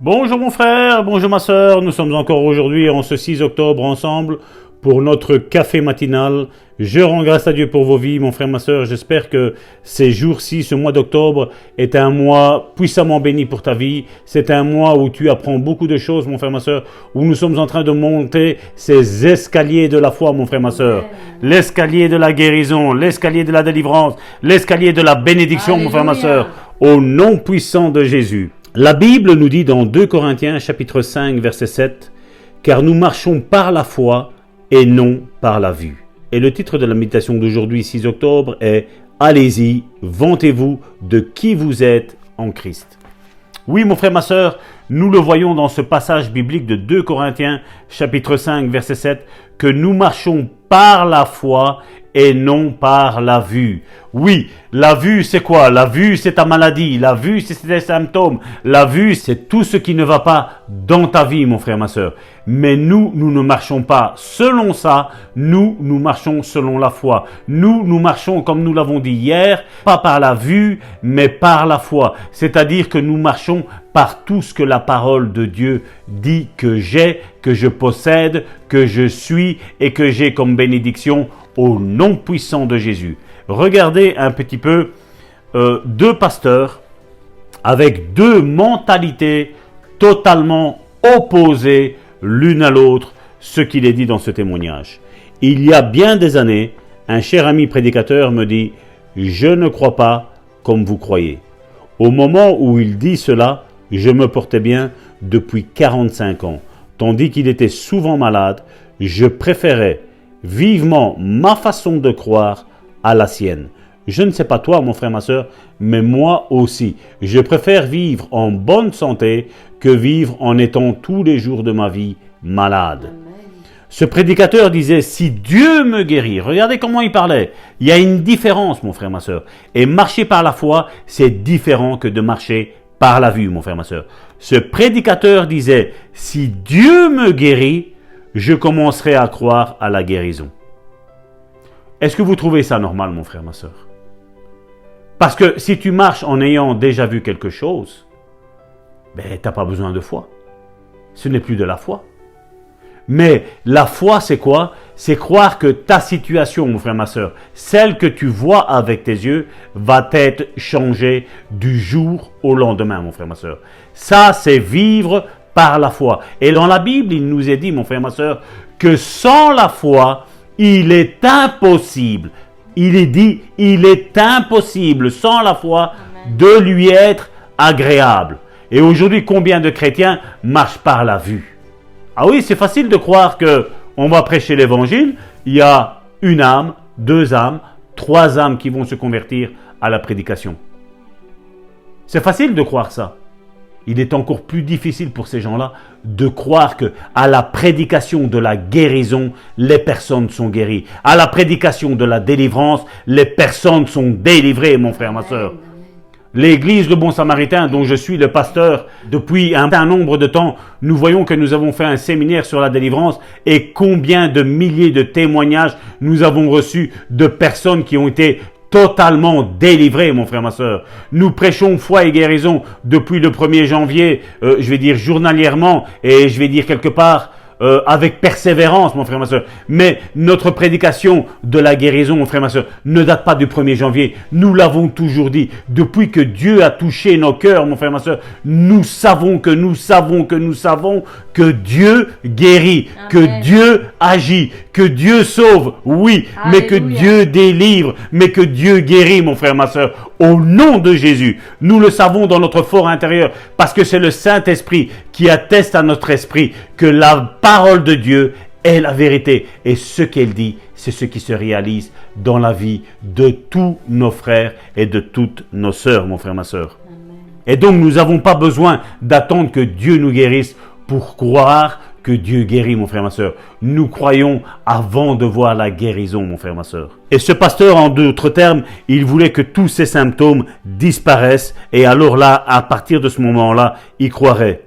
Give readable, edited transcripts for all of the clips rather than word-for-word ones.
Bonjour mon frère, bonjour ma soeur, nous sommes encore aujourd'hui en ce 6 octobre ensemble pour notre café matinal. Je rends grâce à Dieu pour vos vies mon frère, ma soeur, j'espère que ces jours-ci, ce mois d'octobre est un mois puissamment béni pour ta vie. C'est un mois où tu apprends beaucoup de choses mon frère, ma soeur, où nous sommes en train de monter ces escaliers de la foi mon frère, ma soeur. L'escalier de la guérison, l'escalier de la délivrance, l'escalier de la bénédiction mon frère, ma soeur, au nom puissant de Jésus. La Bible nous dit dans 2 Corinthiens chapitre 5 verset 7 « Car nous marchons par la foi et non par la vue ». Et le titre de la méditation d'aujourd'hui 6 octobre est « Allez-y, vantez-vous de qui vous êtes en Christ ». Oui mon frère, ma soeur, nous le voyons dans ce passage biblique de 2 Corinthiens chapitre 5 verset 7 que nous marchons par la foi et non par la vue. Oui, la vue c'est quoi? La vue c'est ta maladie, la vue c'est tes symptômes, la vue c'est tout ce qui ne va pas dans ta vie mon frère, ma soeur. Mais nous ne marchons pas selon ça, nous marchons selon la foi. Nous marchons comme nous l'avons dit hier, pas par la vue mais par la foi. C'est-à-dire que nous marchons par tout ce que la parole de Dieu dit que j'ai, que je possède, que je suis et que j'ai comme bénédiction au nom puissant de Jésus. Regardez un petit peu deux pasteurs avec deux mentalités totalement opposées l'une à l'autre, ce qu'il est dit dans ce témoignage. Il y a bien des années, un cher ami prédicateur me dit « Je ne crois pas comme vous croyez ». Au moment où il dit cela, je me portais bien depuis 45 ans. Tandis qu'il était souvent malade, je préférais vivement ma façon de croire à la sienne. Je ne sais pas toi, mon frère, ma soeur, mais moi aussi. Je préfère vivre en bonne santé que vivre en étant tous les jours de ma vie malade. Ce prédicateur disait, si Dieu me guérit, regardez comment il parlait. Il y a une différence, mon frère, ma soeur. Et marcher par la foi, c'est différent que de marcher par la vue, mon frère, ma soeur. Ce prédicateur disait, si Dieu me guérit, je commencerai à croire à la guérison. Est-ce que vous trouvez ça normal, mon frère, ma soeur? Parce que si tu marches en ayant déjà vu quelque chose, ben, tu n'as pas besoin de foi. Ce n'est plus de la foi. Mais la foi, c'est quoi? C'est croire que ta situation, mon frère, ma soeur, celle que tu vois avec tes yeux, va être changée du jour au lendemain, mon frère, ma soeur. Ça, c'est vivre par la foi. Et dans la Bible, il nous est dit, mon frère, ma soeur, que sans la foi, il est impossible. Il est dit, il est impossible, sans la foi, de lui être agréable. Et aujourd'hui, combien de chrétiens marchent par la vue? Ah oui, c'est facile de croire qu'on va prêcher l'évangile, il y a une âme, deux âmes, trois âmes qui vont se convertir à la prédication. C'est facile de croire ça. Il est encore plus difficile pour ces gens-là de croire que à la prédication de la guérison, les personnes sont guéries. À la prédication de la délivrance, les personnes sont délivrées, mon frère, ma soeur. L'église Le Bon Samaritain, dont je suis le pasteur depuis un certain nombre de temps, nous voyons que nous avons fait un séminaire sur la délivrance et combien de milliers de témoignages nous avons reçus de personnes qui ont été totalement délivrées, mon frère, ma soeur. Nous prêchons foi et guérison depuis le 1er janvier, je vais dire journalièrement et je vais dire quelque part avec persévérance, mon frère, ma soeur. Mais notre prédication de la guérison, mon frère, ma soeur, ne date pas du 1er janvier. Nous l'avons toujours dit. Depuis que Dieu a touché nos cœurs, mon frère, ma soeur, nous savons que Dieu guérit, Amen. Que Dieu agit, que Dieu sauve, oui, Alléluia. Mais que Dieu délivre, mais que Dieu guérit, mon frère, ma soeur. Au nom de Jésus, nous le savons dans notre fort intérieur, parce que c'est le Saint-Esprit qui atteste à notre esprit que la parole de Dieu est la vérité. Et ce qu'elle dit, c'est ce qui se réalise dans la vie de tous nos frères et de toutes nos sœurs, mon frère, ma sœur. Amen. Et donc, nous n'avons pas besoin d'attendre que Dieu nous guérisse pour croire que Dieu guérit, mon frère, ma soeur. Nous croyons avant de voir la guérison, mon frère, ma soeur. Et ce pasteur, en d'autres termes, il voulait que tous ces symptômes disparaissent. Et alors là, à partir de ce moment-là, il croirait.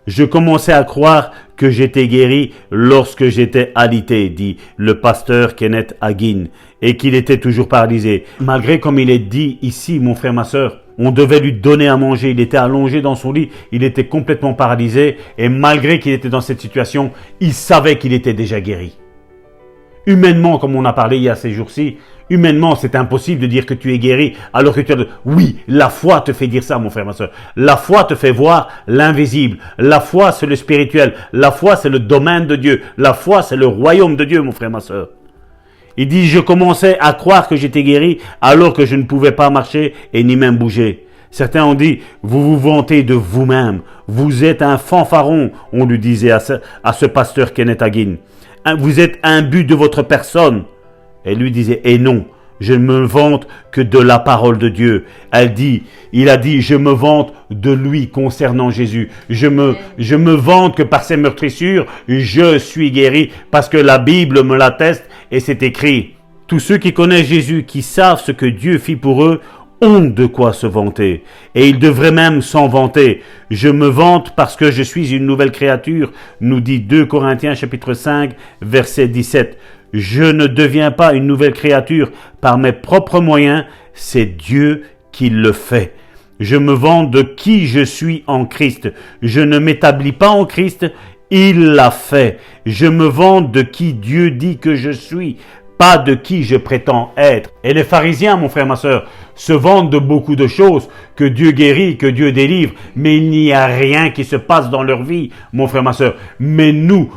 Je commençais à croire que j'étais guéri lorsque j'étais alité, dit le pasteur Kenneth Hagin, et qu'il était toujours paralysé. Malgré, comme il est dit ici, mon frère, ma soeur, On devait lui donner à manger. Il était allongé dans son lit. Il était complètement paralysé. Et malgré qu'il était dans cette situation, il savait qu'il était déjà guéri. Humainement, comme on a parlé il y a ces jours-ci, humainement, c'est impossible de dire que tu es guéri alors que tu as... Oui, la foi te fait dire ça, mon frère, ma soeur. La foi te fait voir l'invisible. La foi, c'est le spirituel. La foi, c'est le domaine de Dieu. La foi, c'est le royaume de Dieu, mon frère, ma soeur. Il dit, je commençais à croire que j'étais guéri alors que je ne pouvais pas marcher et ni même bouger. Certains ont dit, vous vous vantez de vous-même. Vous êtes un fanfaron, on lui disait à ce pasteur Kenneth Hagin. Vous êtes un but de votre personne. Elle lui disait, et non, je ne me vante que de la parole de Dieu. Il a dit, je me vante de lui concernant Jésus. Je me vante que par ses meurtrissures, je suis guéri parce que la Bible me l'atteste et c'est écrit. Tous ceux qui connaissent Jésus, qui savent ce que Dieu fit pour eux, ont de quoi se vanter. Et ils devraient même s'en vanter. Je me vante parce que je suis une nouvelle créature, nous dit 2 Corinthiens chapitre 5, verset 17. Je ne deviens pas une nouvelle créature par mes propres moyens, c'est Dieu qui le fait. Je me vante de qui je suis en Christ. Je ne m'établis pas en Christ, il l'a fait. Je me vante de qui Dieu dit que je suis, pas de qui je prétends être. Et les pharisiens, mon frère, ma soeur, se vantent de beaucoup de choses, que Dieu guérit, que Dieu délivre, mais il n'y a rien qui se passe dans leur vie, mon frère, ma soeur. Mais nous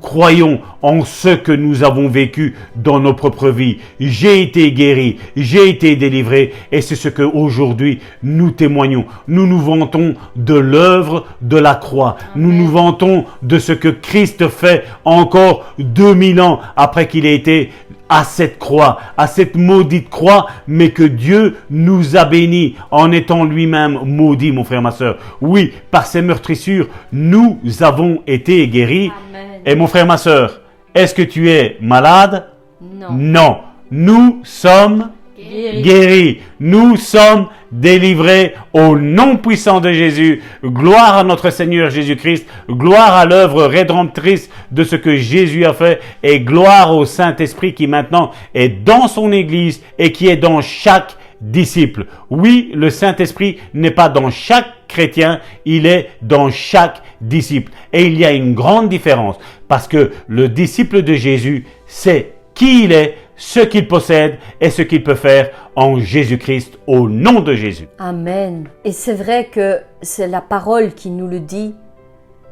croyons en ce que nous avons vécu dans nos propres vies. J'ai été guéri, j'ai été délivré, et c'est ce que aujourd'hui nous témoignons. Nous nous vantons de l'œuvre de la croix. Nous nous vantons de ce que Christ fait encore 2000 ans après qu'il ait été à cette croix, à cette maudite croix, mais que Dieu nous a bénis en étant lui-même maudit, mon frère, ma soeur. Oui, par ses meurtrissures, nous avons été guéris. Amen. Et mon frère, ma soeur, est-ce que tu es malade? Non. Non. Nous sommes guéris. Nous sommes délivrés au nom puissant de Jésus. Gloire à notre Seigneur Jésus-Christ. Gloire à l'œuvre rédemptrice de ce que Jésus a fait. Et gloire au Saint-Esprit qui maintenant est dans son Église et qui est dans chaque disciple. Oui, le Saint-Esprit n'est pas dans chaque chrétien, il est dans chaque disciple. Et il y a une grande différence parce que le disciple de Jésus sait qui il est, ce qu'il possède et ce qu'il peut faire en Jésus-Christ, au nom de Jésus. Amen. Et c'est vrai que c'est la parole qui nous le dit.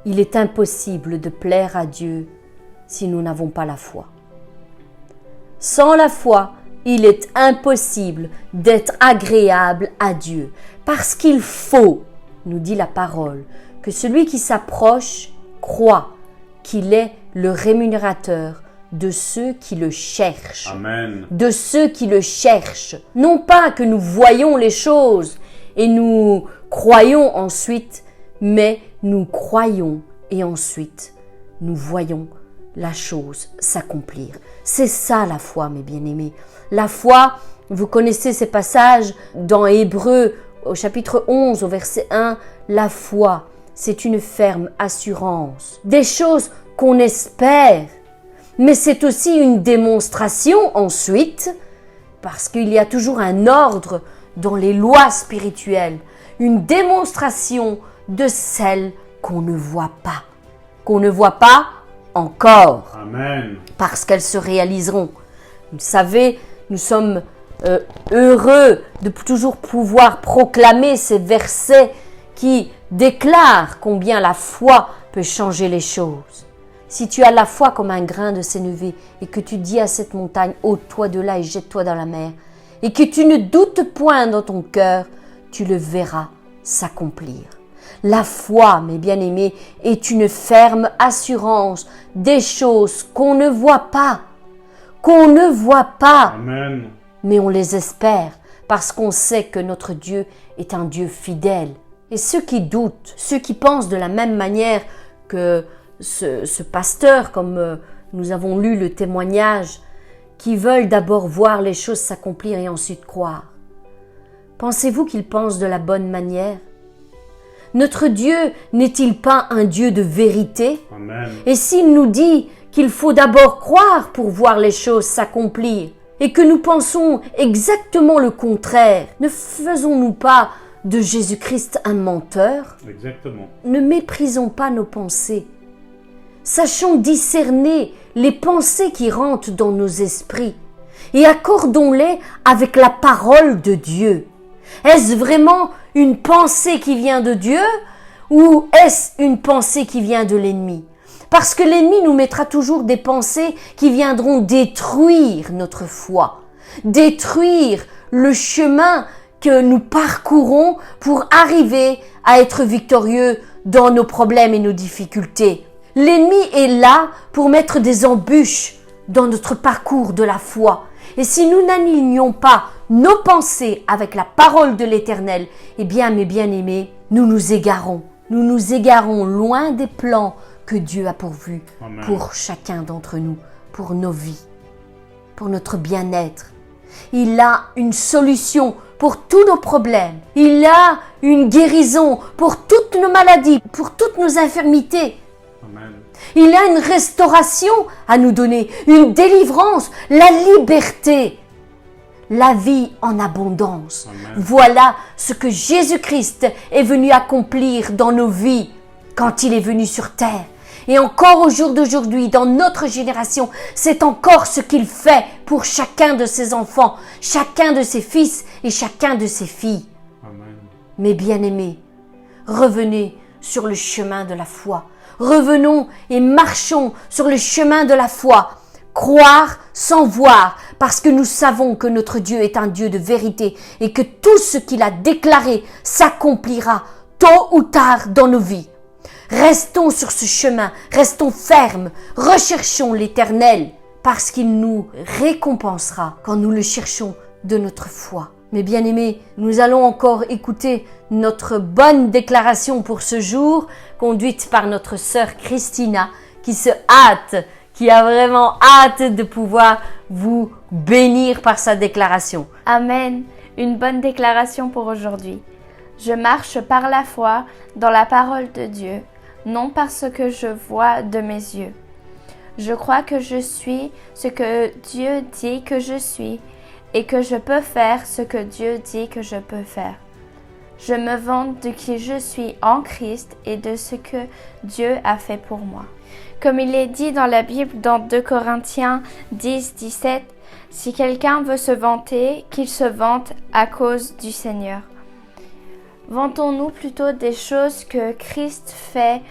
Il est impossible de plaire à Dieu si nous n'avons pas la foi. Sans la foi, il est impossible d'être agréable à Dieu. Parce qu'il faut, nous dit la parole, que celui qui s'approche croit qu'il est le rémunérateur de ceux qui le cherchent. Amen. De ceux qui le cherchent. Non pas que nous voyons les choses et nous croyons ensuite, mais nous croyons et ensuite nous voyons la chose s'accomplir. C'est ça la foi, mes bien-aimés. La foi, vous connaissez ces passages dans Hébreux au chapitre 11 au verset 1. La foi, c'est une ferme assurance. Des choses qu'on espère. Mais c'est aussi une démonstration ensuite, parce qu'il y a toujours un ordre dans les lois spirituelles, une démonstration de celles qu'on ne voit pas. Qu'on ne voit pas encore. Amen. Parce qu'elles se réaliseront. Vous savez, nous sommes heureux de toujours pouvoir proclamer ces versets qui déclarent combien la foi peut changer les choses. Si tu as la foi comme un grain de sénévé et que tu dis à cette montagne, ôte-toi de là et jette-toi dans la mer, et que tu ne doutes point dans ton cœur, tu le verras s'accomplir. La foi, mes bien-aimés, est une ferme assurance des choses qu'on ne voit pas. Qu'on ne voit pas. Amen. Mais on les espère parce qu'on sait que notre Dieu est un Dieu fidèle. Et ceux qui doutent, ceux qui pensent de la même manière que ce pasteur, comme nous avons lu le témoignage, qui veulent d'abord voir les choses s'accomplir et ensuite croire. Pensez-vous qu'ils pensent de la bonne manière? Notre Dieu n'est-il pas un Dieu de vérité? Amen. Et s'il nous dit qu'il faut d'abord croire pour voir les choses s'accomplir, et que nous pensons exactement le contraire, ne faisons-nous pas de Jésus-Christ un menteur? Exactement. Ne méprisons pas nos pensées. Sachons discerner les pensées qui rentrent dans nos esprits et accordons-les avec la parole de Dieu. Est-ce vraiment une pensée qui vient de Dieu ou est-ce une pensée qui vient de l'ennemi? Parce que l'ennemi nous mettra toujours des pensées qui viendront détruire notre foi, détruire le chemin que nous parcourons pour arriver à être victorieux dans nos problèmes et nos difficultés. L'ennemi est là pour mettre des embûches dans notre parcours de la foi. Et si nous n'alignons pas nos pensées avec la parole de l'Éternel, eh bien, mes bien-aimés, nous nous égarons. Nous nous égarons loin des plans que Dieu a pourvus pour chacun d'entre nous, pour nos vies, pour notre bien-être. Il a une solution pour tous nos problèmes. Il a une guérison pour toutes nos maladies, pour toutes nos infirmités. Amen. Il a une restauration à nous donner, une délivrance, la liberté, la vie en abondance. Amen. Voilà ce que Jésus-Christ est venu accomplir dans nos vies quand il est venu sur terre. Et encore au jour d'aujourd'hui, dans notre génération, c'est encore ce qu'il fait pour chacun de ses enfants, chacun de ses fils et chacun de ses filles. Amen. Mes bien-aimés, revenez sur le chemin de la foi. Revenons et marchons sur le chemin de la foi. Croire sans voir, parce que nous savons que notre Dieu est un Dieu de vérité et que tout ce qu'il a déclaré s'accomplira tôt ou tard dans nos vies. Restons sur ce chemin, restons fermes, recherchons l'Éternel, parce qu'il nous récompensera quand nous le cherchons de notre foi. Mes bien-aimés, nous allons encore écouter notre bonne déclaration pour ce jour, conduite par notre sœur Christina, qui a vraiment hâte de pouvoir vous bénir par sa déclaration. Amen. Une bonne déclaration pour aujourd'hui. Je marche par la foi dans la parole de Dieu, non par ce que je vois de mes yeux. Je crois que je suis ce que Dieu dit que je suis et que je peux faire ce que Dieu dit que je peux faire. Je me vante de qui je suis en Christ et de ce que Dieu a fait pour moi. Comme il est dit dans la Bible dans 2 Corinthiens 10-17, si quelqu'un veut se vanter, qu'il se vante à cause du Seigneur. Vantons-nous plutôt des choses que Christ fait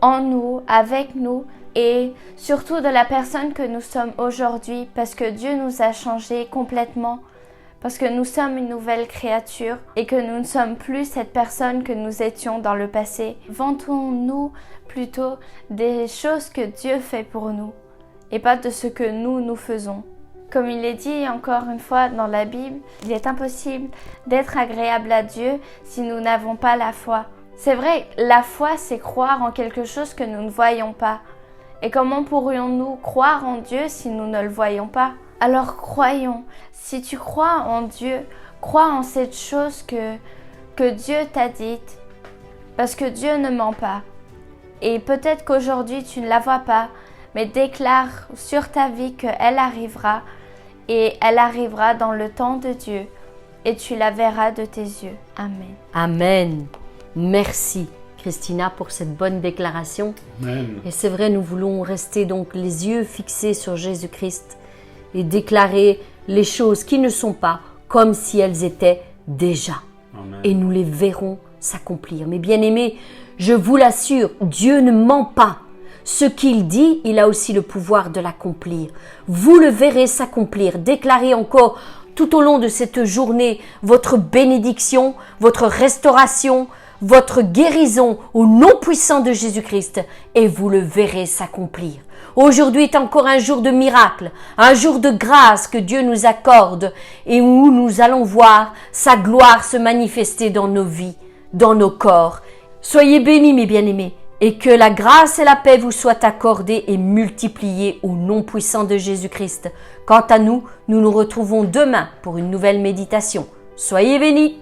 en nous, avec nous et surtout de la personne que nous sommes aujourd'hui parce que Dieu nous a changés complètement, parce que nous sommes une nouvelle créature et que nous ne sommes plus cette personne que nous étions dans le passé. Vantons-nous plutôt des choses que Dieu fait pour nous et pas de ce que nous faisons. Comme il est dit encore une fois dans la Bible, il est impossible d'être agréable à Dieu si nous n'avons pas la foi. C'est vrai, la foi, c'est croire en quelque chose que nous ne voyons pas. Et comment pourrions-nous croire en Dieu si nous ne le voyons pas? Alors croyons. Si tu crois en Dieu, crois en cette chose que Dieu t'a dite. Parce que Dieu ne ment pas. Et peut-être qu'aujourd'hui tu ne la vois pas, mais déclare sur ta vie qu'elle arrivera. Et elle arrivera dans le temps de Dieu. Et tu la verras de tes yeux. Amen. Amen. Merci Christina pour cette bonne déclaration. Amen. Et c'est vrai, nous voulons rester donc les yeux fixés sur Jésus-Christ et déclarer les choses qui ne sont pas comme si elles étaient déjà. Amen. Et nous les verrons s'accomplir. Mais bien-aimés, je vous l'assure, Dieu ne ment pas. Ce qu'il dit, il a aussi le pouvoir de l'accomplir. Vous le verrez s'accomplir. Déclarez encore tout au long de cette journée votre bénédiction, votre restauration, votre guérison au nom puissant de Jésus-Christ et vous le verrez s'accomplir. Aujourd'hui est encore un jour de miracle, un jour de grâce que Dieu nous accorde et où nous allons voir sa gloire se manifester dans nos vies, dans nos corps. Soyez bénis mes bien-aimés et que la grâce et la paix vous soient accordées et multipliées au nom puissant de Jésus-Christ. Quant à nous, nous nous retrouvons demain pour une nouvelle méditation. Soyez bénis!